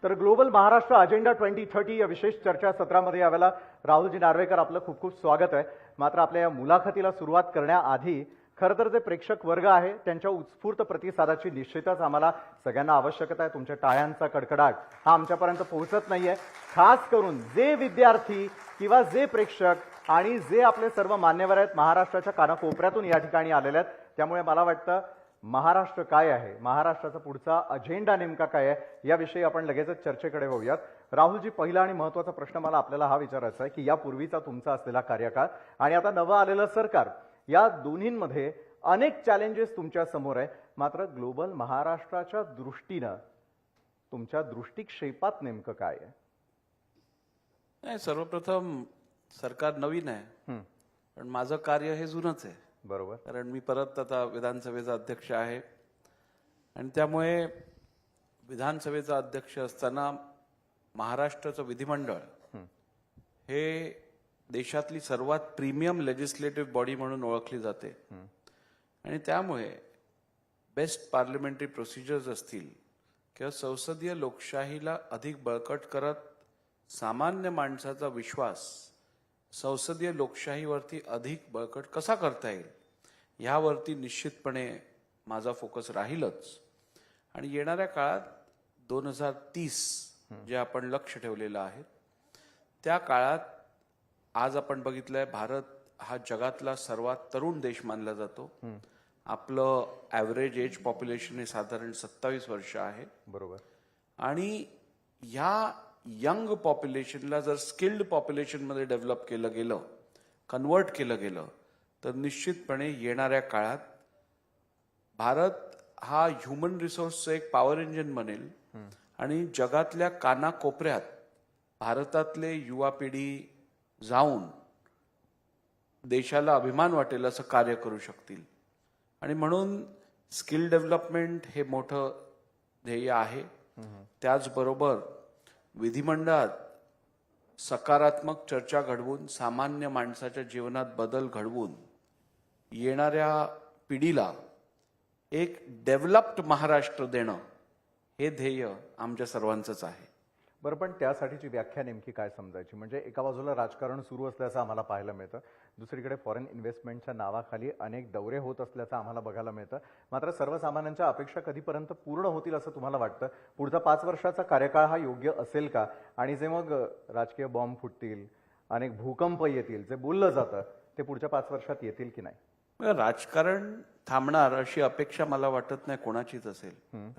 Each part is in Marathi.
तर ग्लोबल महाराष्ट्र अजेंडा 2030 या विशेष चर्चा सत्रामध्ये यावेळेला राहुलजी नार्वेकर आपलं खूप खूप स्वागत आहे। मात्र आपल्या या मुलाखतीला सुरुवात करण्याआधी खरं तर जे प्रेक्षक वर्ग आहे त्यांच्या उत्स्फूर्त प्रतिसादाची निश्चितच आम्हाला सगळ्यांना आवश्यकता आहे। तुमच्या टाळ्यांचा कडकडाट हा आमच्यापर्यंत पोहोचत नाहीये। खास करून जे विद्यार्थी किंवा जे प्रेक्षक आणि जे आपले सर्व मान्यवर आहेत महाराष्ट्राच्या कानाकोपऱ्यातून या ठिकाणी आलेले आहेत, त्यामुळे मला वाटतं महाराष्ट्र काय आहे, महाराष्ट्राचा पुढचा अजेंडा नेमका काय आहे याविषयी आपण लगेचच चर्चेकडे वळूयात। राहुलजी, पहिला आणि महत्त्वाचा प्रश्न मला आपल्याला हा विचारायचा आहे की यापूर्वीचा तुमचा असलेला कार्यकाळ आणि आता नवं आलेलं सरकार, या दोन्हींमध्ये अनेक चॅलेंजेस तुमच्या समोर आहे। मात्र ग्लोबल महाराष्ट्राच्या दृष्टीने तुमच्या दृष्टिक्षेपात नेमकं काय आहे? नाही, सर्वप्रथम सरकार नवीन आहे, पण माझं कार्य हे जुनच आहे। बरोबर, कारण मी परत आता विधानसभेचा अध्यक्ष आहे आणि त्यामुळे विधानसभेचा अध्यक्ष असताना महाराष्ट्राचं विधिमंडळ हे देशातली सर्वात प्रीमियम लेजिस्लेटिव्ह बॉडी म्हणून ओळखली जाते आणि त्यामुळे बेस्ट पार्लमेंटरी प्रोसिजर्स असतील किंवा संसदीय लोकशाहीला अधिक बळकट करत सामान्य माणसाचा विश्वास संसदीय लोकशाहीवरती अधिक बळकट कसा करता येईल यावरती निश्चितपणे माझा फोकस राहीलच। आणि येणाऱ्या काळात 2030 जे आपण लक्ष ठेवलेलं आहे त्या काळात आज आपण बघितलंय भारत हा जगातला सर्वात तरुण देश मानला जातो। आपलं ॲव्हरेज एज पॉप्युलेशन हे साधारण 27 वर्ष आहे। बरोबर, आणि ह्या यंग पॉप्युलेशनला जर स्किल्ड पॉप्युलेशनमध्ये डेव्हलप केलं गेलं, कन्वर्ट केलं गेलं, तर निश्चितपणे येणाऱ्या काळात भारत हा ह्युमन रिसोर्सचं एक पॉवर इंजिन बनेल आणि जगातल्या कानाकोपऱ्यात भारतातले युवा पिढी जाऊन देशाला अभिमान वाटेल असं कार्य करू शकतील। आणि म्हणून स्किल डेव्हलपमेंट हे मोठं ध्येय आहे। त्याचबरोबर विधिमंडळात सकारात्मक चर्चा घडवून सामान्य माणसाच्या जीवनात बदल घडवून येणाऱ्या पिढीला एक डेव्हलप्ड महाराष्ट्र देणं हे ध्येय आमच्या सर्वांचंच आहे। बरं, पण त्यासाठीची व्याख्या नेमकी काय समजायची? म्हणजे एका बाजूला राजकारण सुरू असल्याचं आम्हाला पाहायला मिळतं, दुसरीकडे फॉरेन इन्व्हेस्टमेंटच्या नावाखाली अनेक दौरे होत असल्याचं आम्हाला बघायला मिळतं। मात्र सर्वसामान्यांच्या अपेक्षा कधीपर्यंत पूर्ण होतील असं तुम्हाला वाटतं? पुढचा 5 वर्षाचा कार्यकाळ हा योग्य असेल का? आणि जे मग राजकीय बॉम्ब फुटतील, अनेक भूकंप येतील, जे बोललं जातं ते पुढच्या 5 वर्षात येतील की नाही? राजकारण थांबणार अशी अपेक्षा मला वाटत नाही कोणाचीच असेल।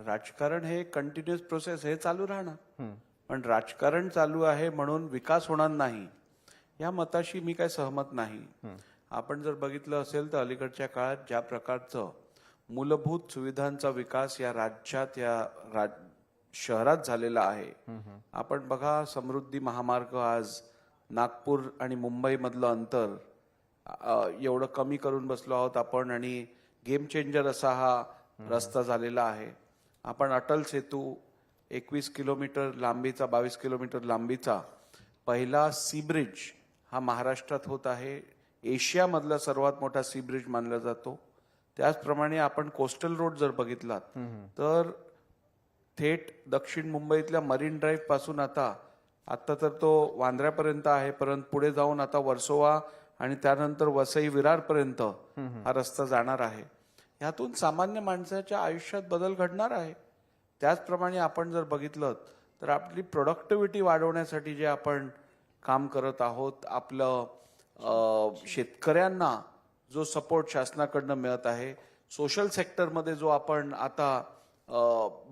राजकारण हे कंटिन्युअस प्रोसेस हे चालू राहणार, पण राजकारण चालू आहे म्हणून विकास होणार नाही या मताशी मी काय सहमत नाही। आपण जर बघितलं असेल तर अलीकडच्या काळात ज्या प्रकारचं मूलभूत सुविधांचा विकास या राज्यात या शहरात झालेला आहे, आपण बघा समृद्धी महामार्ग आज नागपूर आणि मुंबई मधलं अंतर एवढं कमी करून बसलो आहोत आपण आणि गेम चेंजर असा हा रस्ता झालेला आहे। आपण अटल सेतू 21 किलोमीटर लांबीचा 22 किलोमीटर लांबीचा पहिला सी ब्रिज हा महाराष्ट्रात होत आहे। एशियामधला सर्वात मोठा सी ब्रिज मानला जातो। त्याचप्रमाणे आपण कोस्टल रोड जर बघितलात तर थेट दक्षिण मुंबईतल्या मरीन ड्राईव्ह पासून आता तर तो वांद्र्यापर्यंत आहे, परंतु पुढे जाऊन आता वर्सोवा आणि त्यानंतर वसई विरारपर्यंत हा रस्ता जाणार आहे। यातून सामान्य माणसाच्या आयुष्यात बदल घडणार आहे। त्याचप्रमाणे आपण जर बघितलं तर आपली प्रोडक्टिव्हिटी वाढवण्यासाठी जे आपण काम करत आहोत, आपलं शेतकऱ्यांना जो सपोर्ट शासनाकडनं मिळत आहे, सोशल सेक्टरमध्ये जो आपण आता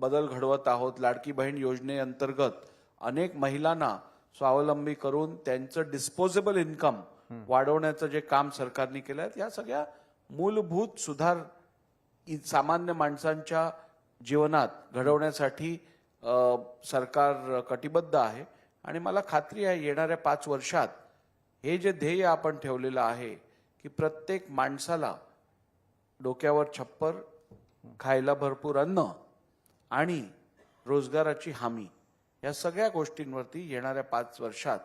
बदल घडवत आहोत, लाडकी बहीण योजनेअंतर्गत अनेक महिलांना स्वावलंबी करून त्यांचं डिस्पोजेबल इन्कम वाढवण्याचं जे काम सरकारने केलं आहे, या सगळ्या मूलभूत सुधार सामान्य माणसांच्या जीवनात घडवण्यासाठी सरकार कटिबद्ध आहे। आणि मला खात्री आहे येणाऱ्या 5 वर्षात हे जे ध्येय आपण ठेवलेलं आहे की प्रत्येक माणसाला डोक्यावर छप्पर, खायला भरपूर अन्न आणि रोजगाराची हमी, या सगळ्या गोष्टींवरती येणाऱ्या 5 वर्षात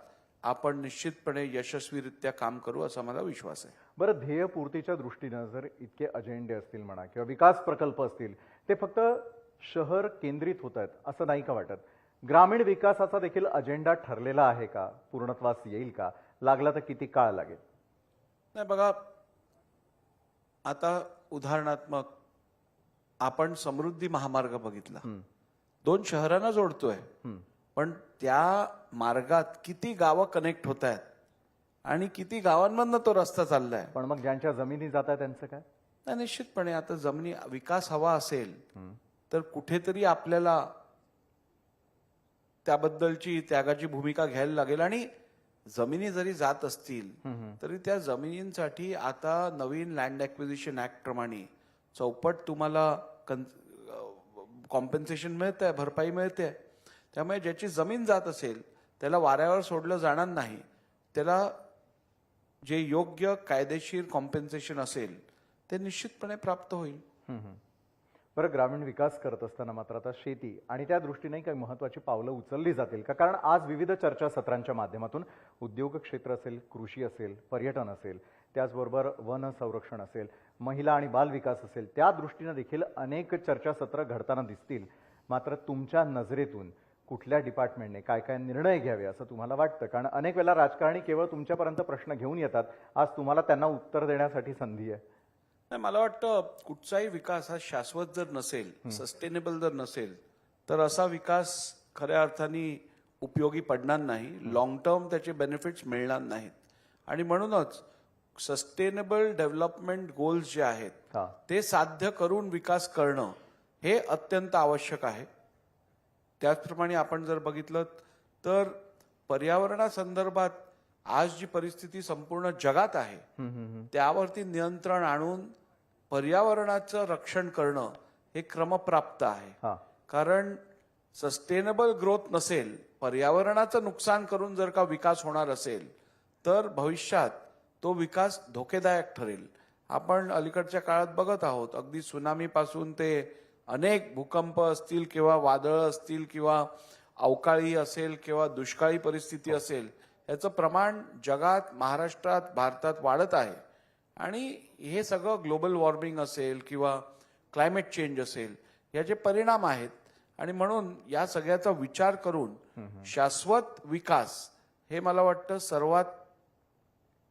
आपण निश्चितपणे यशस्वीरित्या काम करू असा मला विश्वास आहे। बरं, ध्येयपूर्तीच्या दृष्टीने जर इतके अजेंडे असतील म्हणा किंवा विकास प्रकल्प असतील, ते फक्त शहर केंद्रित होत आहेत असं नाही का वाटत? ग्रामीण विकासाचा देखील अजेंडा ठरलेला आहे का? पूर्णत्वास येईल का? लागला तर किती काळ लागेल? नाही बघा, आता उदाहरणात्मक आपण समृद्धी महामार्ग बघितला, 2 शहरांना जोडतोय, पण त्या मार्गात किती गावं कनेक्ट होत आहेत आणि किती गावांमधनं तो रस्ता चाललाय. पण मग ज्यांच्या जमिनी जात आहे त्यांचं काय? नाही, निश्चितपणे आता जमिनी विकास हवा असेल तर कुठेतरी आपल्याला त्याबद्दलची त्यागाची भूमिका घ्यायला लागेल. आणि जमिनी जरी जात असतील तरी त्या जमिनींसाठी आता नवीन लँड ॲक्विजिशन ऍक्ट प्रमाणे चौपट तुम्हाला कॉम्पेन्सेशन मिळतंय, भरपाई मिळते. त्यामुळे ज्याची जमीन जात असेल त्याला वाऱ्यावर सोडलं जाणार नाही. त्याला जे योग्य कायदेशीर कॉम्पेन्सेशन असेल ते निश्चितपणे प्राप्त होईल. बरं, ग्रामीण विकास करत असताना मात्र आता शेती आणि त्या दृष्टीने काही महत्त्वाची पावलं उचलली जातील का? कारण आज विविध चर्चासत्रांच्या माध्यमातून उद्योग क्षेत्र असेल, कृषी असेल, पर्यटन असेल, त्याचबरोबर वन संरक्षण असेल, महिला आणि बाल विकास असेल, त्या दृष्टीने देखील अनेक चर्चासत्र घडताना दिसतील. मात्र तुमच्या नजरेतून कुठल्या डिपार्टमेंटने काय काय निर्णय घ्यावे असं तुम्हाला वाटतं? कारण अनेक वेळा राजकारणी केवळ तुमच्यापर्यंत प्रश्न घेऊन येतात, आज तुम्हाला त्यांना उत्तर देण्यासाठी संधी आहे. नाही, मला वाटतं कुठचाही विकास हा शाश्वत जर नसेल, सस्टेनेबल जर नसेल, तर असा विकास खऱ्या अर्थाने उपयोगी पडणार नाही. लॉंग टर्म त्याचे बेनिफिट्स मिळणार नाहीत. आणि म्हणूनच सस्टेनेबल डेव्हलपमेंट गोल्स जे आहेत ते साध्य करून विकास करणं हे अत्यंत आवश्यक आहे. त्याचप्रमाणे आपण जर बघितलं तर पर्यावरणासंदर्भात आज जी परिस्थिती संपूर्ण जगात आहे त्यावरती नियंत्रण आणून पर्यावरणाचं रक्षण करणं हे क्रमप्राप्त आहे. कारण सस्टेनेबल ग्रोथ नसेल, पर्यावरणाचं नुकसान करून जर का विकास होणार असेल तर भविष्यात तो विकास धोकेदायक ठरेल. आपण अलीकडच्या काळात बघत आहोत, अगदी सुनामीपासून ते अनेक भूकंप असतील किंवा वादळं असतील किंवा अवकाळी असेल किंवा दुष्काळी परिस्थिती असेल, याचं प्रमाण जगात, महाराष्ट्रात, भारतात वाढत आहे. आणि हे सगळं ग्लोबल वॉर्मिंग असेल किंवा क्लायमेट चेंज असेल याचे परिणाम आहेत. आणि म्हणून या सगळ्याचा विचार करून शाश्वत विकास हे मला वाटतं सर्वात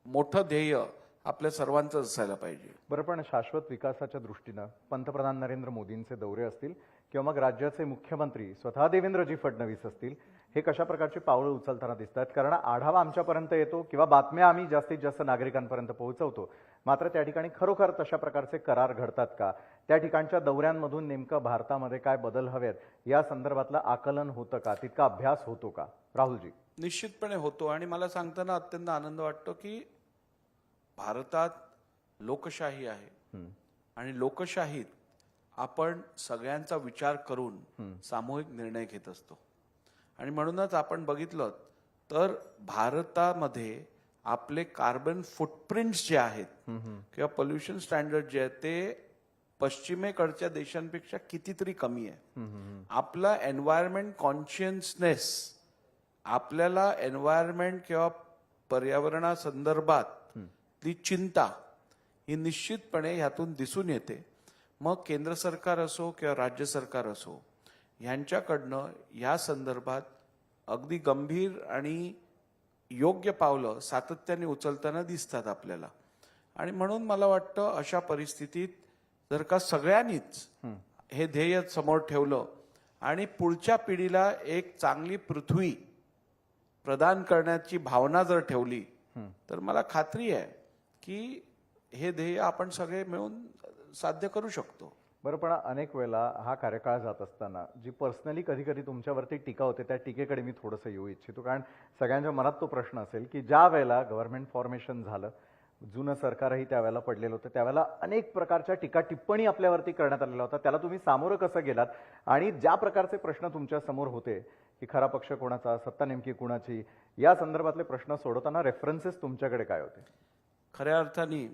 मोठं ध्येय आपल्या सर्वांचं असायला पाहिजे. बरं, पण शाश्वत विकासाच्या दृष्टीनं पंतप्रधान नरेंद्र मोदींचे दौरे असतील किंवा मग राज्याचे मुख्यमंत्री स्वतः देवेंद्रजी फडणवीस असतील, हे कशा प्रकारची पावलं उचलताना दिसतात? कारण आढावा आमच्यापर्यंत येतो किंवा बातम्या आम्ही जास्तीत जास्त नागरिकांपर्यंत पोहोचवतो, मात्र त्या ठिकाणी खरोखर तशा प्रकारचे करार घडतात का? त्या ठिकाणच्या दौऱ्यांमधून नेमकं भारतामध्ये काय बदल हवेत या संदर्भातलं आकलन होतं का? तितका अभ्यास होतो का? राहुलजी. निश्चितपणे होतो. आणि मला सांगताना अत्यंत आनंद वाटतो की भारतात लोकशाही आहे आणि लोकशाहीत आपण सगळ्यांचा विचार करून सामूहिक निर्णय घेत असतो. आणि म्हणूनच आपण बघितलं तर भारतामध्ये आपले कार्बन फुटप्रिंट्स जे आहेत किंवा पोल्युशन स्टँडर्ड जे आहेत ते पश्चिमेकडच्या देशांपेक्षा कितीतरी कमी आहे. आपला एन्व्हायरमेंट कॉन्शियसनेस, आपल्याला एन्व्हायरमेंट किंवा पर्यावरणासंदर्भात ती चिंता ही निश्चितपणे ह्यातून दिसून येते. मग केंद्र सरकार असो किंवा राज्य सरकार असो, यांच्याकडनं या संदर्भात अगदी गंभीर आणि योग्य पावलं सातत्याने उचलताना दिसतात आपल्याला. आणि म्हणून मला वाटतं अशा परिस्थितीत जर का सगळ्यांनीच हे ध्येय समोर ठेवलं आणि पुढच्या पिढीला एक चांगली पृथ्वी प्रदान करण्याची भावना जर ठेवली तर मला खात्री आहे की हे ध्येय आपण सगळे मिळून साध्य करू शकतो. बरं, पण अनेक वेळेला हा कार्यकाळ जात असताना जी पर्सनली कधी कधी तुमच्यावरती टीका होते, त्या टीकेकडे मी थोडंसं येऊ इच्छितो. कारण सगळ्यांच्या मनात तो प्रश्न असेल की ज्या वेळेला गव्हर्नमेंट फॉर्मेशन झालं, जुनं सरकारही त्यावेळेला पडलेलं होतं, त्यावेळेला अनेक प्रकारच्या टीका टिप्पणी आपल्यावरती करण्यात आलेल्या होत्या. त्याला तुम्ही सामोरं कसं गेलात? आणि ज्या प्रकारचे प्रश्न तुमच्या समोर होते की खरा पक्ष कोणाचा, सत्ता नेमकी कुणाची, या संदर्भातले प्रश्न सोडवताना रेफरन्सेस तुमच्याकडे काय होते? खऱ्या अर्थाने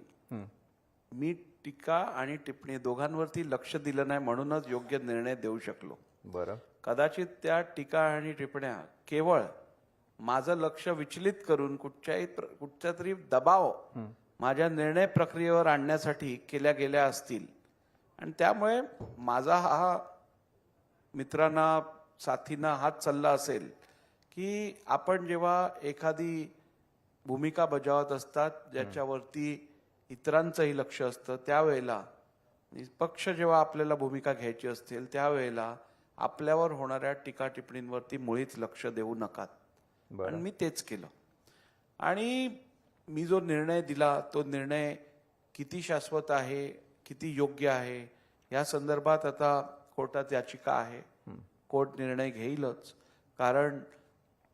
मी टीका आणि टिप्पणी दोघांवरती लक्ष दिलं नाही, म्हणूनच योग्य निर्णय देऊ शकलो. बरं, कदाचित त्या टीका आणि टिप्पण्या केवळ माझं लक्ष विचलित करून कुठच्या तरी दबाव माझ्या निर्णय प्रक्रियेवर आणण्यासाठी केल्या गेल्या असतील. आणि त्यामुळे माझा हा मित्रांना साथींना हाच सल्ला असेल की आपण जेव्हा एखादी भूमिका बजावत असतात ज्याच्यावरती इतरांचंही लक्ष असतं, त्यावेळेला निष्पक्ष जेव्हा आपल्याला भूमिका घ्यायची असतील त्यावेळेला आपल्यावर होणाऱ्या टीका टिप्पणींवरती मुळीच लक्ष देऊ नकात. आणि मी तेच केलं. आणि मी जो निर्णय दिला तो निर्णय किती शाश्वत आहे, किती योग्य आहे, या संदर्भात आता कोर्टात याचिका आहे. कोर्ट निर्णय घेईलच. कारण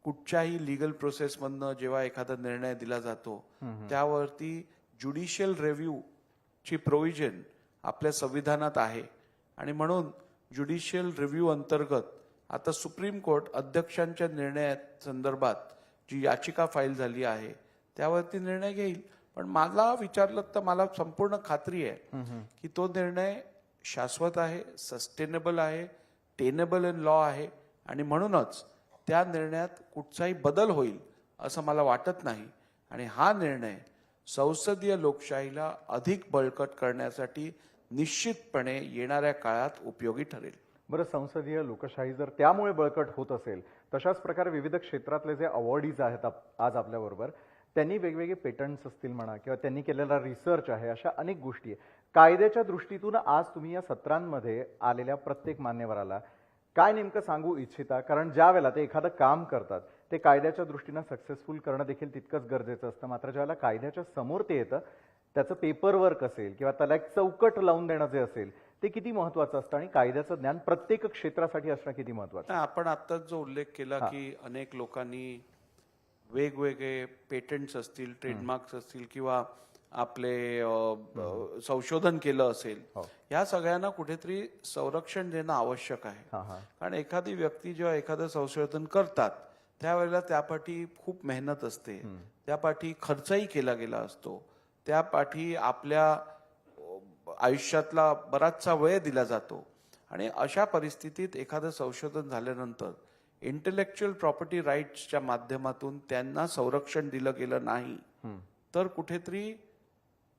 कुठच्याही लीगल प्रोसेसमधनं जेव्हा एखादा निर्णय दिला जातो त्यावरती ज्युडिशियल रिव्ह्यू ची प्रोव्हिजन आपल्या संविधानात आहे. आणि म्हणून ज्युडिशियल रिव्ह्यू अंतर्गत आता सुप्रीम कोर्ट अध्यक्षांच्या निर्णया संदर्भात जी याचिका फाईल झाली आहे त्यावरती निर्णय घेईल. पण मला विचारलं तर मला संपूर्ण खात्री आहे की तो निर्णय शाश्वत आहे, सस्टेनेबल आहे, टेनेबल इन लॉ आहे. आणि म्हणूनच त्या निर्णयात कुठचाही बदल होईल असं मला वाटत नाही. आणि हा निर्णय संसदीय लोकशाहीला अधिक बळकट करण्यासाठी निश्चितपणे येणाऱ्या काळात उपयोगी ठरेल. बरं, संसदीय लोकशाही जर त्यामुळे बळकट होत असेल, तशाच प्रकारे विविध क्षेत्रातले जे अवॉर्डीज आहेत आज आपल्याबरोबर, त्यांनी वेगवेगळे पेटंट्स असतील म्हणा किंवा त्यांनी केलेला रिसर्च आहे, अशा अनेक गोष्टी आहे. कायद्याच्या दृष्टीतून आज तुम्ही या सत्रांमध्ये आलेल्या प्रत्येक मान्यवराला काय नेमकं सांगू इच्छिता? कारण ज्या वेळेला ते एखादं काम करतात ते कायद्याच्या दृष्टीनं सक्सेसफुल करणं देखील तितकंच गरजेचं असतं. मात्र ज्यावेळेला कायद्याच्या समोर ते येतं त्याचं पेपर वर्क असेल किंवा त्याला एक चौकट लावून देणं जे असेल ते किती महत्वाचं असतं आणि कायद्याचं ज्ञान प्रत्येक क्षेत्रासाठी असणं किती महत्वाचं. आपण आत्ताच जो उल्लेख केला की अनेक लोकांनी वेगवेगळे पेटंट्स असतील, ट्रेडमार्क्स असतील किंवा आपले संशोधन केलं असेल, या सगळ्यांना कुठेतरी संरक्षण देणं आवश्यक आहे. कारण एखादी व्यक्ती जेव्हा एखादं संशोधन करतात त्यावेळेला त्यापाठी खूप मेहनत असते, त्यापाठी खर्चही केला गेला असतो, त्यापाठी आपल्या आयुष्यातला बराचसा वेळ दिला जातो. आणि अशा परिस्थितीत एखादं संशोधन झाल्यानंतर इंटेलेक्च्युअल प्रॉपर्टी राईट्सच्या माध्यमातून त्यांना संरक्षण दिलं गेलं नाही तर कुठेतरी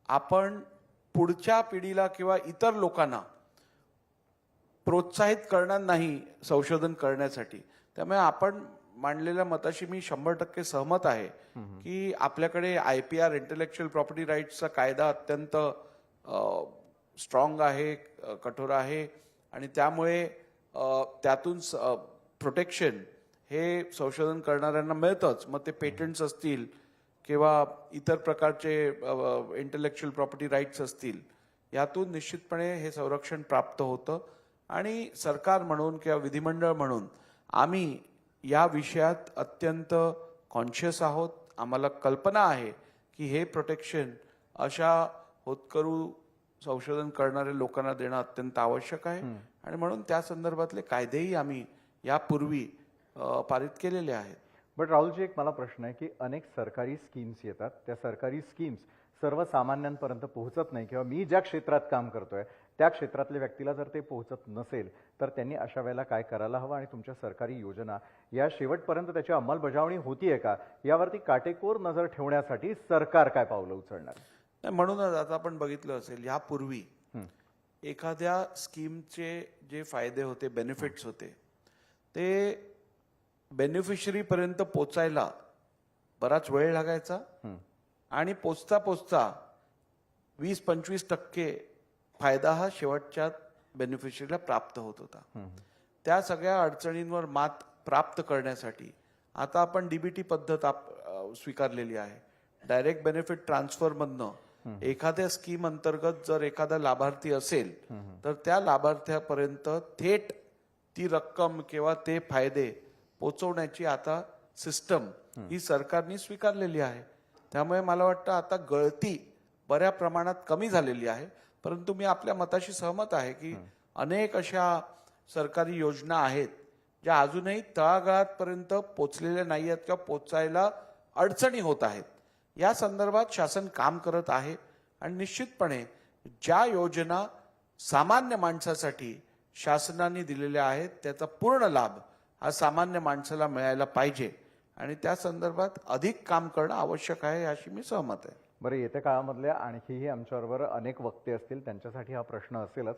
आपण पुढच्या पिढीला किंवा इतर लोकांना प्रोत्साहित करणार नाही संशोधन करण्यासाठी. त्यामुळे आपण मांडलेल्या मताशी मी 100% सहमत आहे की आपल्याकडे IPR इंटेलेक्च्युअल प्रॉपर्टी राईट्सचा कायदा अत्यंत स्ट्रॉंग आहे, कठोर आहे. आणि त्यामुळे त्यातून प्रोटेक्शन हे संशोधन करणाऱ्यांना मिळतंच. मग ते पेटंट्स असतील किंवा इतर प्रकारचे इंटेलेक्च्युअल प्रॉपर्टी राईट्स असतील, यातून निश्चितपणे हे संरक्षण प्राप्त होतं. आणि सरकार म्हणून किंवा विधिमंडळ म्हणून आम्ही या विषयात अत्यंत कॉन्शियस आहोत. आम्हाला कल्पना आहे की हे प्रोटेक्शन अशा होतकरू संशोधन करणाऱ्या लोकांना देणं अत्यंत आवश्यक आहे. आणि म्हणून त्या संदर्भातले कायदेही आम्ही यापूर्वी पारित केलेले आहेत. बट राहुलजी, एक मला प्रश्न आहे की अनेक सरकारी स्कीम्स येतात, त्या सरकारी स्कीम्स सर्वसामान्यांपर्यंत पोहोचत नाही किंवा मी ज्या क्षेत्रात काम करतोय त्या क्षेत्रातल्या व्यक्तीला जर ते पोहोचत नसेल तर त्यांनी अशा वेळेला काय करायला हवं आणि तुमच्या सरकारी योजना या शेवटपर्यंत त्याची अंमलबजावणी होतीये का यावरती काटेकोर नजर ठेवण्यासाठी सरकार काय पावलं उचलणार? म्हणूनच आता आपण बघितलं असेल यापूर्वी एखाद्या स्कीमचे जे फायदे होते, बेनिफिट्स होते, ते बेनिफिशरी पर्यंत पोचायला बराच वेळ लागायचा आणि पोचता पोचता 20-25% फायदा हा शेवटच्या बेनिफिशरीला प्राप्त होत होता. त्या सगळ्या अडचणींवर मात प्राप्त करण्यासाठी आता आपण DBT पद्धत स्वीकारलेली आहे. डायरेक्ट बेनिफिट ट्रान्सफर मधनं एखाद्या स्कीम अंतर्गत जर एखादा लाभार्थी असेल तर त्या लाभार्थ्यापर्यंत थेट ती रक्कम किंवा ते फायदे पोचवण्याची आता सिस्टम ही सरकारने स्वीकारलेली आहे. त्यामुळे मला वाटतं आता गळती बऱ्या प्रमाणात कमी झालेली आहे. परंतु मी आपल्या मताशी सहमत आहे की अनेक अशा सरकारी योजना आहेत ज्या अजूनही तळागाळापर्यंत पोचलेल्या नाही आहेत किंवा पोचायला अडचणी होत आहेत. या संदर्भात शासन काम करत आहे आणि निश्चितपणे ज्या योजना सामान्य माणसासाठी शासनाने दिलेल्या आहेत त्याचा पूर्ण लाभ हा सामान्य माणसाला मिळायला पाहिजे आणि त्या संदर्भात अधिक काम करणं आवश्यक आहे याशी मी सहमत आहे. बरं, येत्या काळामधल्या आणखीही आमच्याबरोबर अनेक वक्ते असतील, त्यांच्यासाठी हा प्रश्न असेलच.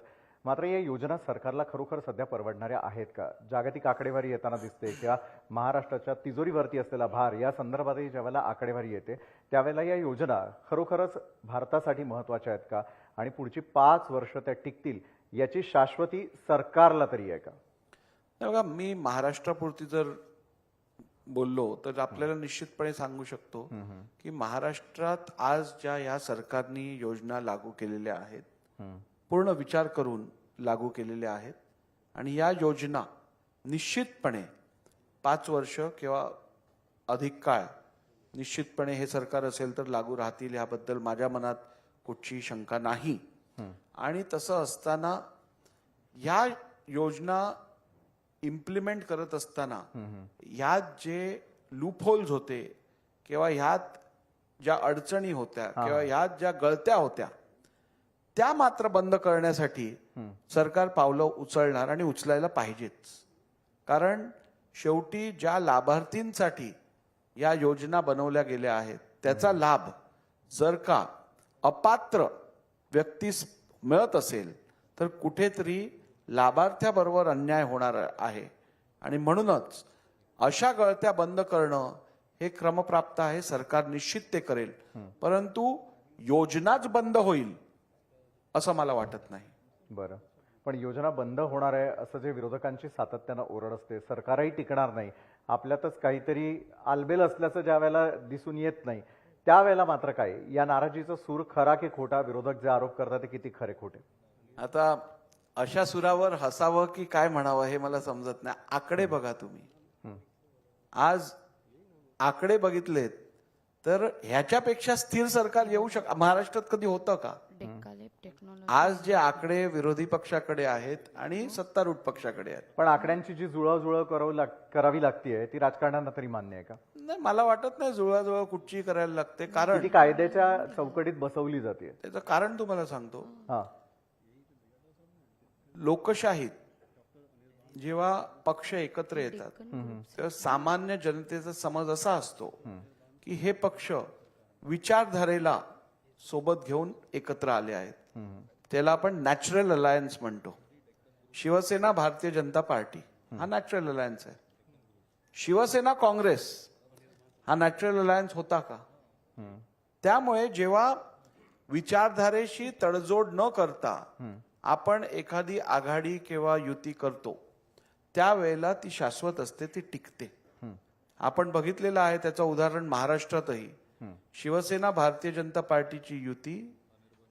मात्र या योजना सरकारला खरोखर सध्या परवडणाऱ्या आहेत का? जागतिक आकडेवारी येताना दिसते किंवा महाराष्ट्राच्या तिजोरीवरती असलेला भार या संदर्भातही ज्यावेळेला आकडेवारी येते त्यावेळेला या योजना खरोखरच भारतासाठी महत्त्वाच्या आहेत का? आणि पुढची 5 वर्ष त्या टिकतील याची शाश्वती सरकारला तरी आहे का? बघा, मी महाराष्ट्रापुरती जर बोललो तर आपल्याला निश्चितपणे सांगू शकतो की महाराष्ट्रात आज ज्या या सरकारने योजना लागू केलेल्या आहेत पूर्ण विचार करून लागू केलेल्या आहेत आणि या योजना निश्चितपणे 5 वर्ष किंवा अधिक काळ निश्चितपणे हे सरकार असेल तर लागू राहतील याबद्दल माझ्या मनात कुठची शंका नाही. आणि तसं असताना या योजना इम्प्लिमेंट करत असताना ह्यात जे लूपहोल्स होते किंवा ह्यात ज्या अडचणी होत्या किंवा ह्यात ज्या गळत्या होत्या त्या मात्र बंद करण्यासाठी सरकार पावलं उचलणार आणि उचलायला पाहिजेच. कारण शेवटी ज्या लाभार्थींसाठी या योजना बनवल्या गेल्या आहेत त्याचा लाभ जर का अपात्र व्यक्तीस मिळत असेल तर कुठेतरी लाभार्थ्याबरोबर अन्याय होणार आहे आणि म्हणूनच अशा गळत्या बंद करणं हे क्रमप्राप्त आहे. सरकार निश्चित ते करेल, परंतु योजनाच बंद होईल असं मला वाटत नाही. बरं, पण योजना बंद होणार आहे असं जे विरोधकांची सातत्यानं ओरड असते, सरकारही टिकणार नाही, आपल्यातच काहीतरी आलबेल असल्याचं ज्या वेळेला दिसून येत नाही त्यावेळेला मात्र काय? या नाराजीचा सूर खरा की खोटा? विरोधक जे आरोप करतात ते किती खरे खोटे? आता अशा सुरावर हसावं की काय म्हणावं हे मला समजत नाही. आकडे बघा तुम्ही, आज आकडे बघितलेत तर ह्याच्यापेक्षा स्थिर सरकार येऊ महाराष्ट्रात कधी होतं का? आज जे आकडे विरोधी पक्षाकडे आहेत आणि सत्तारूढ पक्षाकडे आहेत. पण आकड्यांची जी जुळवाजुळव करावी लागतीये ती राजकारण्यांना तरी मान्य आहे का? नाही, मला वाटत नाही जुळवाजुळव कुठची करायला लागते. कारण ती कायद्याच्या चौकटीत बसवली जाते. त्याचं कारण तुम्हाला सांगतो. हा, लोकशाहीत जेव्हा पक्ष एकत्र येतात तेव्हा सामान्य जनतेचा समज असा असतो की हे पक्ष विचारधारेला सोबत घेऊन एकत्र आले आहेत. त्याला आपण नॅचरल अलायन्स म्हणतो. शिवसेना भारतीय जनता पार्टी हा नॅचरल अलायन्स आहे. शिवसेना काँग्रेस हा नॅचरल अलायन्स होता का? त्यामुळे जेव्हा विचारधारेशी तडजोड न करता आपण एखादी आघाडी किंवा युती करतो त्यावेळेला ती शाश्वत असते, ती टिकते. आपण बघितलेलं आहे त्याचं उदाहरण महाराष्ट्रातही. शिवसेना भारतीय जनता पार्टीची युती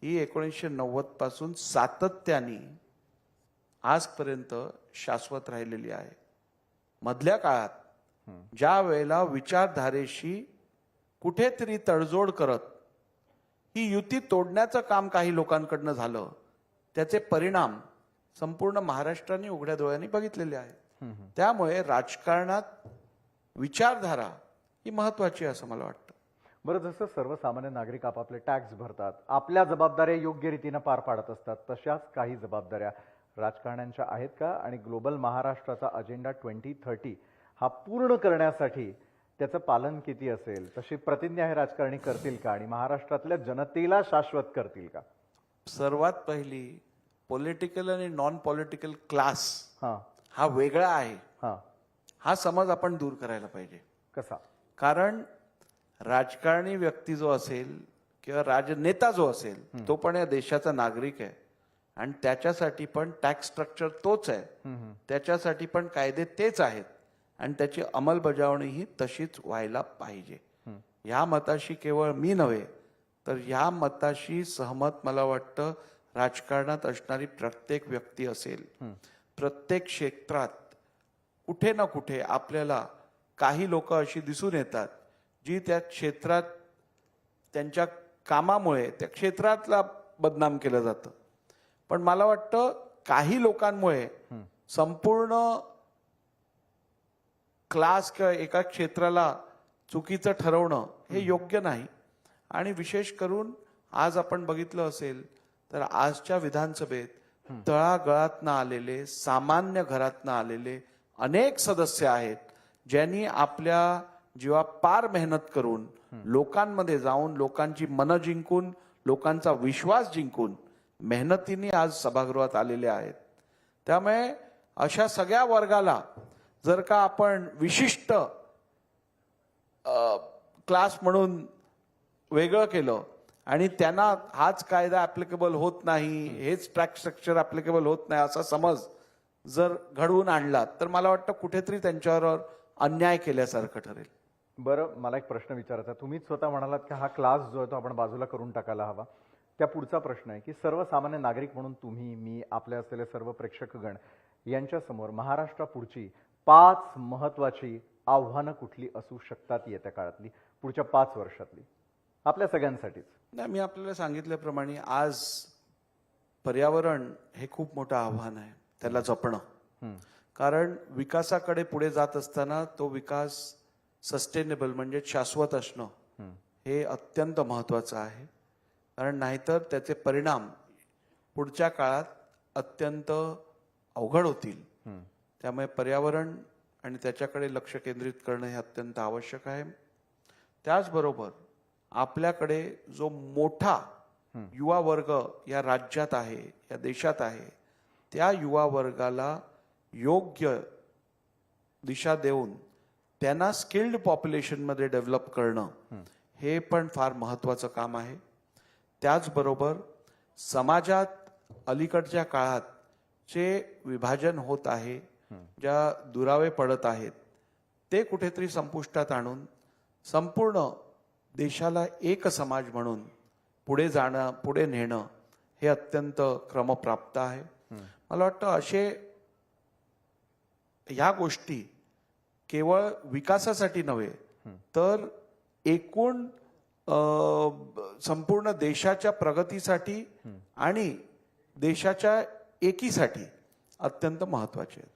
ही 1990 पासून सातत्याने आजपर्यंत शाश्वत राहिलेली आहे. मधल्या काळात ज्या वेळेला विचारधारेशी कुठेतरी तडजोड करत ही युती तोडण्याचं काम काही लोकांकडनं झालं त्याचे परिणाम संपूर्ण महाराष्ट्राने उघड्या डोळ्यांनी बघितलेले आहेत. त्यामुळे राजकारणात विचारधारा ही महत्वाची आहे असं मला वाटतं. बरं, जसं सर्वसामान्य नागरिक आपापले टॅक्स भरतात, आपल्या जबाबदाऱ्या योग्य रीतीनं पार पाडत असतात, तशाच काही जबाबदाऱ्या राजकारण्यांच्या आहेत का? आणि ग्लोबल महाराष्ट्राचा अजेंडा 2030 हा पूर्ण करण्यासाठी त्याचं पालन किती असेल? तशी प्रतिज्ञा हे राजकारणी करतील का? आणि महाराष्ट्रातल्या जनतेला शाश्वत करतील का? सर्वात पहिली पॉलिटिकल आणि नॉन पॉलिटिकल क्लास हा वेगळा आहे. हा समज आपण दूर करायला पाहिजे. कसा? कारण राजकारणी व्यक्ती जो असेल किंवा राजनेता जो असेल तो पण या देशाचा नागरिक आहे आणि त्याच्यासाठी पण टॅक्स स्ट्रक्चर तोच आहे, त्याच्यासाठी पण कायदे तेच आहेत आणि त्याची अंमलबजावणी ही तशीच व्हायला पाहिजे. या मताशी केवळ मी नव्हे तर या मताशी सहमत मला वाटतं राजकारणात असणारी प्रत्येक व्यक्ती असेल. प्रत्येक क्षेत्रात कुठे ना कुठे आपल्याला काही लोक अशी दिसून येतात जी त्या क्षेत्रात त्यांच्या कामामुळे त्या क्षेत्रातला बदनाम केलं जातं. पण मला वाटतं काही लोकांमुळे संपूर्ण क्लास किंवा एका क्षेत्राला चुकीचं ठरवणं हे योग्य नाही. आणि विशेष करून आज आपण बघितलं असेल तर आजच्या विधानसभेत तळागाळातनं आलेले, सामान्य घरातनं आलेले अनेक सदस्य आहेत ज्यांनी आपल्या जीवापार मेहनत करून लोकांमध्ये जाऊन लोकांची मनं जिंकून लोकांचा विश्वास जिंकून मेहनतीने आज सभागृहात आलेले आहेत. त्यामुळे अशा सगळ्या वर्गाला जर का आपण विशिष्ट क्लास म्हणून वेगळं केलं आणि त्यांना हाच कायदा ऍप्लिकेबल होत नाही, हेच टॅक्स स्ट्रक्चर ऍप्लिकेबल होत नाही असा समज जर घडवून आणला तर मला वाटतं कुठेतरी त्यांच्यावर अन्याय केल्यासारखं ठरेल. बरं, मला एक प्रश्न विचारायचा. तुम्हीच स्वतः म्हणालात की हा क्लास जो आहे तो आपण बाजूला करून टाकायला हवा. त्या पुढचा प्रश्न आहे की सर्वसामान्य नागरिक म्हणून तुम्ही, मी, आपले असलेले सर्व प्रेक्षकगण यांच्यासमोर महाराष्ट्रापुढची 5 महत्वाची आव्हानं कुठली असू शकतात येत्या काळातली, पुढच्या 5 वर्षातली, आपल्या सगळ्यांसाठीच? नाही, मी आपल्याला सांगितल्याप्रमाणे आज पर्यावरण हे खूप मोठं आव्हान आहे, त्याला जपणं. कारण विकासाकडे पुढे जात असताना तो विकास सस्टेनेबल म्हणजे शाश्वत असणं हे अत्यंत महत्वाचं आहे. कारण नाहीतर त्याचे परिणाम पुढच्या काळात अत्यंत अवघड होतील. त्यामुळे पर्यावरण आणि त्याच्याकडे लक्ष केंद्रित करणं हे अत्यंत आवश्यक आहे. त्याचबरोबर आपल्याकडे जो मोठा युवा वर्ग या राज्यात आहे, या देशात आहे, त्या युवा वर्गाला योग्य दिशा देऊन त्यांना स्किल्ड पॉप्युलेशनमध्ये डेव्हलप करणं हे पण फार महत्वाचं काम आहे. त्याचबरोबर समाजात अलीकडच्या काळात जे विभाजन होत आहे, ज्या दुरावे पडत आहेत, ते कुठेतरी संपुष्टात आणून संपूर्ण देशाला एक समाज म्हणून पुढे जाणं, पुढे नेणं हे अत्यंत क्रमप्राप्त आहे. मला वाटतं असे ह्या गोष्टी केवळ विकासासाठी नव्हे तर एकूण संपूर्ण देशाच्या प्रगतीसाठी आणि देशाच्या एकीसाठी अत्यंत महत्वाचे आहेत.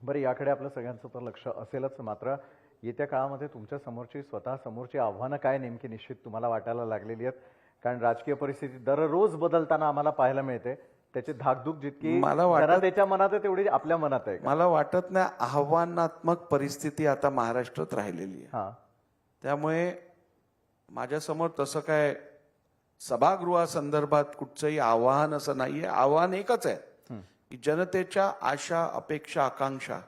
बरं, याकडे आपलं सगळ्यांचं तर लक्ष असेलच. मात्र येत्या काळामध्ये तुमच्या समोरची स्वतः समोरची आव्हानं काय नेमकी निश्चित तुम्हाला वाटायला लागलेली आहेत? कारण राजकीय परिस्थिती दररोज बदलताना आम्हाला पाहायला मिळते. त्याची धाकधूक जितकी जनतेच्या मनात आहे तेवढी आपल्या मनात आहे. मला वाटत नाही आव्हानात्मक परिस्थिती आता महाराष्ट्रात राहिलेली आहे. त्यामुळे माझ्यासमोर तसं काय सभागृहासंदर्भात कुठचंही आव्हान असं नाहीये. आव्हान एकच आहे की जनतेच्या आशा, अपेक्षा, आकांक्षा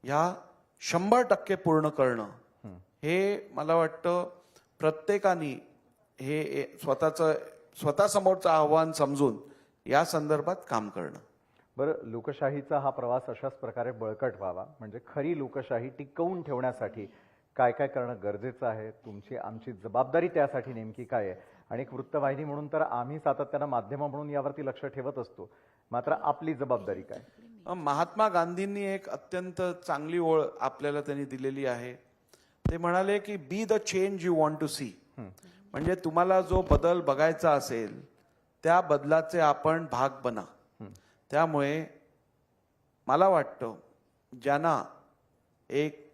ह्या 100% पूर्ण करणं हे मला वाटतं प्रत्येकाने हे स्वतःसमोरचं आव्हान समजून या संदर्भात काम करणं. बरं, लोकशाहीचा हा प्रवास अशाच प्रकारे बळकट व्हावा म्हणजे खरी लोकशाही टिकवून ठेवण्यासाठी काय काय करणं गरजेचं आहे? तुमची आमची जबाबदारी त्यासाठी नेमकी काय आहे? आणि एक वृत्तवाहिनी म्हणून तर आम्ही सातत्यानं माध्यम म्हणून यावरती लक्ष ठेवत असतो. मात्र आपली जबाबदारी काय? महात्मा गांधींनी एक अत्यंत चांगली ओळ आपल्याला त्यांनी दिलेली आहे. ते म्हणाले की be the change you want to see. म्हणजे तुम्हाला जो बदल बघायचा असेल त्या बदलाचे आपण भाग बना. त्यामुळे मला वाटतं ज्यांना एक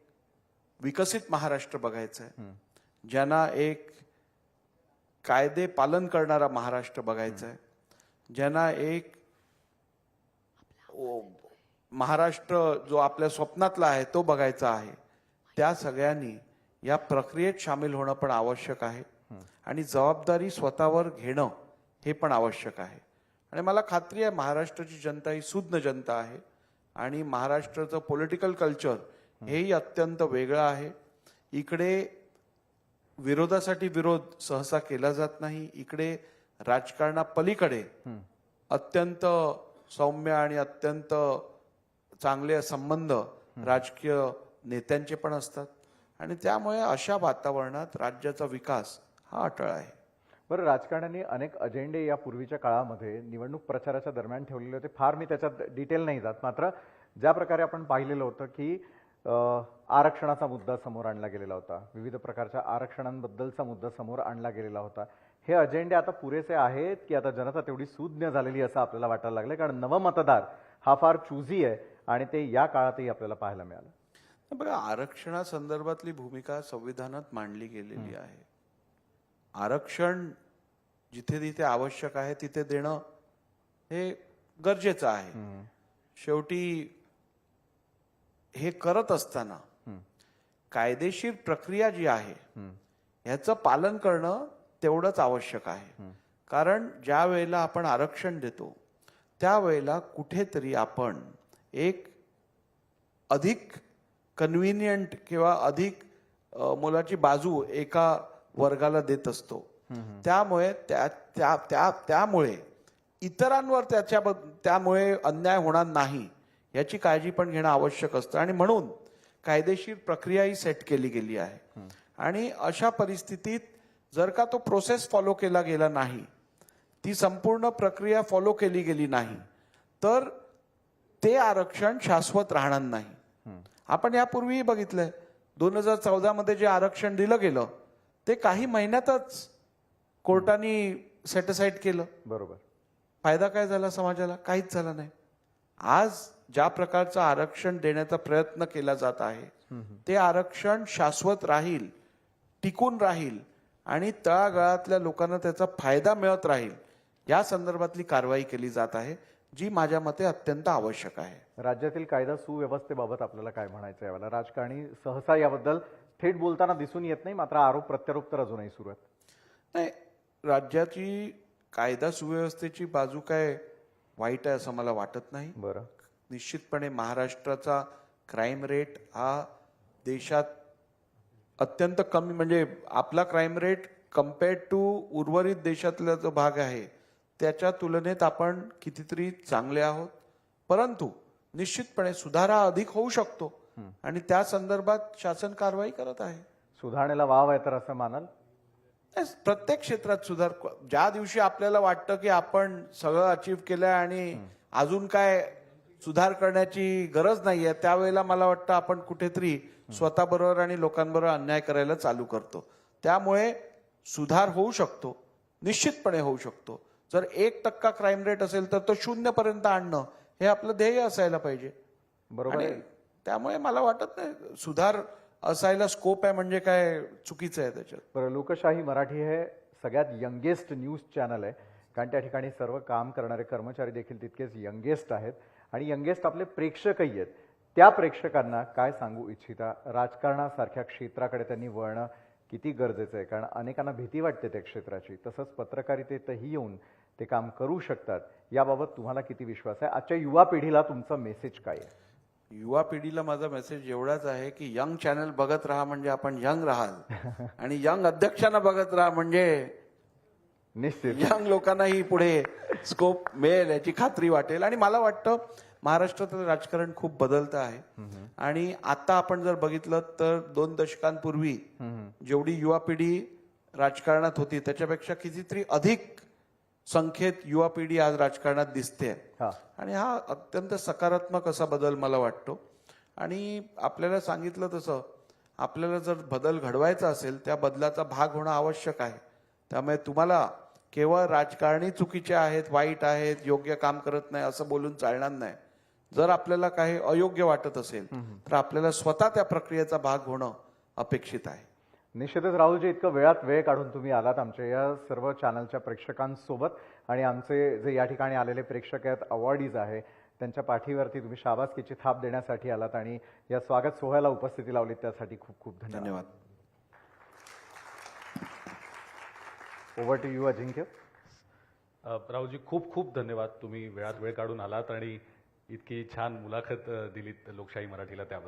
विकसित महाराष्ट्र बघायचं आहे, ज्यांना एक कायदे पालन करणारा महाराष्ट्र बघायचा आहे, ज्यांना एक महाराष्ट्र जो आपल्या स्वप्नातला आहे तो बघायचा आहे, त्या सगळ्यांनी या प्रक्रियेत सामील होणं पण आवश्यक आहे आणि जबाबदारी स्वतःवर घेणं हे पण आवश्यक आहे. आणि मला खात्री आहे महाराष्ट्राची जनता ही सुज्ञ जनता आहे आणि महाराष्ट्राचं पॉलिटिकल कल्चर हेही अत्यंत वेगळं आहे. इकडे विरोधासाठी विरोध सहसा केला जात नाही. इकडे राजकारणापलीकडे अत्यंत सौम्य आणि अत्यंत चांगले संबंध राजकीय नेत्यांचे पण असतात आणि त्यामुळे अशा वातावरणात राज्याचा विकास हा अटळ आहे. बरं, राजकारण्यांनी अनेक अजेंडे या पूर्वीच्या काळामध्ये निवडणूक प्रचाराच्या दरम्यान ठेवलेले होते. फार मी त्याच्यात डिटेल नाही जात. मात्र ज्या प्रकारे आपण पाहिलेलं होतं की आरक्षणाचा मुद्दा समोर आणला गेलेला होता, विविध प्रकारच्या आरक्षणांबद्दलचा मुद्दा समोर आणला गेलेला होता. हे अजेंडे आता पुरेसे आहेत की आता जनता तेवढी सुज्ञ झालेली असं आपल्याला वाटायला लागलं? कारण नवमतदार हा फार चूजी आहे आणि ते या काळातही आपल्याला पाहायला मिळालं. बघा, आरक्षणासंदर्भातली भूमिका संविधानात मांडली गेलेली आहे. आरक्षण जिथे जिथे आवश्यक आहे तिथे देणं हे गरजेचं आहे. शेवटी हे करत असताना कायदेशीर प्रक्रिया जी आहे ह्याचं पालन करणं तेवढंच आवश्यक आहे. कारण ज्या वेळेला आपण आरक्षण देतो त्यावेळेला कुठेतरी आपण एक अधिक कन्व्हिनियंट किंवा अधिक मुलाची बाजू एका वर्गाला देत असतो. त्यामुळे त्यामुळे इतरांवर त्यामुळे अन्याय होणार नाही याची काळजी पण घेणं आवश्यक असतं. आणि म्हणून कायदेशीर प्रक्रियाही सेट केली गेली आहे. आणि अशा परिस्थितीत जर का तो प्रोसेस फॉलो केला गेला नाही, ती संपूर्ण प्रक्रिया फॉलो केली गेली नाही, तर ते आरक्षण शाश्वत राहणार नाही. आपण यापूर्वीही बघितलंय 2014 मध्ये जे आरक्षण दिलं गेलं ते काही महिन्यातच कोर्टाने सेटिसाइड केलं. बरोबर. फायदा काय झाला समाजाला? काहीच झाला नाही. आज ज्या प्रकारचं आरक्षण देण्याचा प्रयत्न केला जात आहे ते आरक्षण शाश्वत राहील, टिकून राहील आणि तळागाळातल्या लोकांना त्याचा फायदा मिळत राहील या संदर्भातली कारवाई केली जात आहे, जी माझ्या मते अत्यंत आवश्यक आहे. राज्यातील कायदा सुव्यवस्थेबाबत आपल्याला काय म्हणायचं यावेळेला? राजकारणी सहसा याबद्दल थेट बोलताना दिसून येत नाही, मात्र आरोप प्रत्यारोप तर अजूनही सुरू आहेत. नाही, राज्याची कायदा सुव्यवस्थेची बाजू काय वाईट आहे असं मला वाटत नाही. बरं. निश्चितपणे महाराष्ट्राचा क्राईम रेट हा देशात अत्यंत कमी, म्हणजे आपला क्राईम रेट कम्पेअर्ड टू उर्वरित देशातला जो भाग आहे त्याच्या तुलनेत आपण कितीतरी चांगले आहोत. परंतु निश्चितपणे सुधारा अधिक होऊ शकतो आणि त्या संदर्भात शासन कारवाई करत आहे. सुधारणेला वाव आहे तर असं मानाल? प्रत्येक क्षेत्रात सुधार. ज्या दिवशी आपल्याला वाटतं की आपण सगळं अचीव्ह केलंय आणि अजून काय सुधार करण्याची गरज नाहीये, त्यावेळेला मला वाटतं आपण कुठेतरी स्वतःबरोबर आणि लोकांबरोबर अन्याय करायला चालू करतो. त्यामुळे सुधार होऊ शकतो, निश्चितपणे होऊ शकतो. जर 1% क्राईम रेट असेल तर तो 0 पर्यंत आणणं हे आपलं ध्येय असायला पाहिजे. बरोबर आहे. त्यामुळे मला वाटत नाही सुधार असायला स्कोप आहे म्हणजे काय चुकीचं आहे त्याच्यात. बरं, लोकशाही मराठी हे सगळ्यात यंगेस्ट न्यूज चॅनल आहे, कारण त्या ठिकाणी सर्व काम करणारे कर्मचारी देखील तितकेच यंगेस्ट आहेत आणि यंगेस्ट आपले प्रेक्षकही आहेत. त्या प्रेक्षकांना काय सांगू इच्छिता? राजकारणासारख्या क्षेत्राकडे त्यांनी वळणं किती गरजेचं आहे? कारण अनेकांना भीती वाटते त्या क्षेत्राची. तसंच पत्रकारितेतही येऊन ते काम करू शकतात. याबाबत तुम्हाला किती विश्वास आहे? आजच्या युवा पिढीला तुमचा मेसेज काय आहे? युवा पिढीला माझा मेसेज एवढाच आहे की यंग चॅनल बघत राहा म्हणजे आपण यंग राहाल आणि यंग अध्यक्षांना बघत राहा म्हणजे निश्चित यंग लोकांनाही पुढे स्कोप मिळेल याची खात्री वाटेल. आणि मला वाटतं महाराष्ट्रातलं राजकारण खूप बदलतं आहे आणि आता आपण जर बघितलं तर 2 दशकांपूर्वी जेवढी युवा पिढी राजकारणात होती त्याच्यापेक्षा कितीतरी अधिक संख्येत युवा पिढी आज राजकारणात दिसते आणि हा अत्यंत सकारात्मक असा बदल मला वाटतो. आणि आपल्याला सांगितलं तसं आपल्याला जर बदल घडवायचा असेल त्या बदलाचा भाग होणं आवश्यक आहे. त्यामुळे तुम्हाला केवळ राजकारणी चुकीचे आहेत, वाईट आहेत, योग्य काम करत नाही असं बोलून चालणार नाही. जर आपल्याला काही अयोग्य वाटत असेल तर आपल्याला स्वतः त्या प्रक्रियेचा भाग होणं अपेक्षित आहे. निश्चितच राहुलजी, इतकं वेळात वेळ काढून तुम्ही आलात आमच्या या सर्व चॅनलच्या प्रेक्षकांसोबत आणि आमचे जे या ठिकाणी आलेले प्रेक्षक आहेत, अवॉर्डीज आहे, त्यांच्या पाठीवरती तुम्ही शाबासकीची थाप देण्यासाठी आलात आणि या स्वागत सोहळ्याला उपस्थिती लावलीत त्यासाठी खूप खूप धन्यवाद. ओव्हर टू यू अजिंक्य. राहुलजी, खूप खूप धन्यवाद. तुम्ही वेळात वेळ काढून आलात आणि इतकी छान मुलाखत दिलीत लोकशाही मराठीला, त्याबद्दल